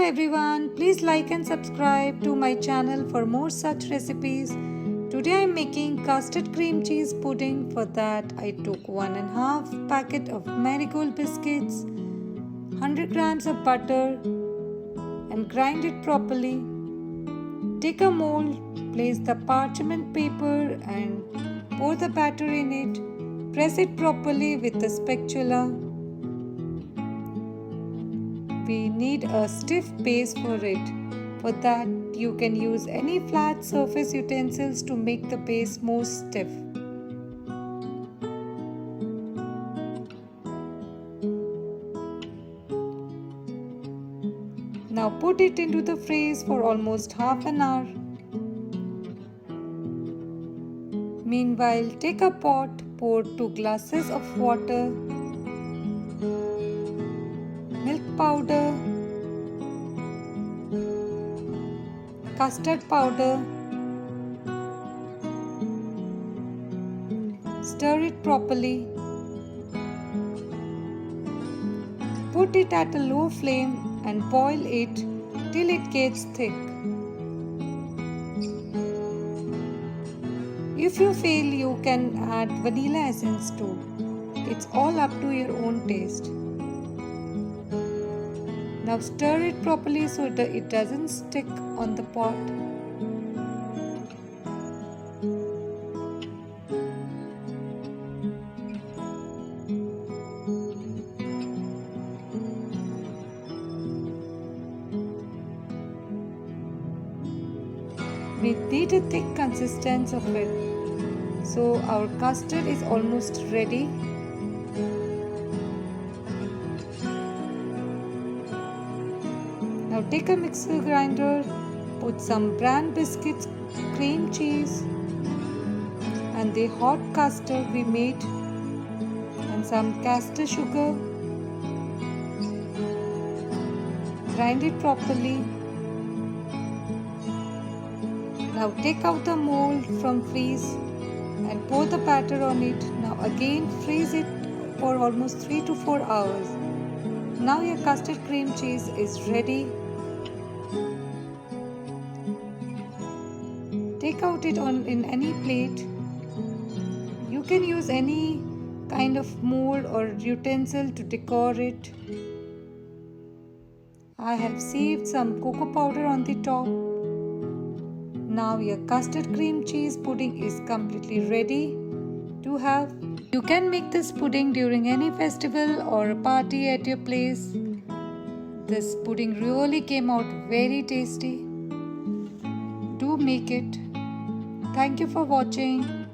everyone, please like and subscribe to my channel for more such recipes. Today I am making custard cream cheese pudding. For that I took 1.5 packet of marigold biscuits, 100 grams of butter and grind it properly. Take a mold, place the parchment paper and pour the batter in it. Press it properly with a spatula. We need a stiff base for it. For that, you can use any flat surface utensils to make the base more stiff. Now put it into the freeze for almost half an hour. Meanwhile, take a pot, pour 2 glasses of water, milk powder, custard powder, stir it properly. Put it at a low flame and boil it till it gets thick. If you feel, you can add vanilla essence too. It's all up to your own taste. Now stir it properly so it doesn't stick on the pot. We need a thick consistency of it. So our custard is almost ready. Now take a mixer grinder, put some bran biscuits, cream cheese and the hot custard we made and some castor sugar. Grind it properly. Now take out the mold from freeze and pour the batter on it. Now again freeze it for almost 3 to 4 hours. Now your custard cream cheese is ready. Take out it in any plate. You can use any kind of mold or utensil to decorate it. I have saved some cocoa powder on the top. Now your custard cream cheese pudding is completely ready to have. You can make this pudding during any festival or a party at your place. This pudding really came out very tasty. Do make it. Thank you for watching.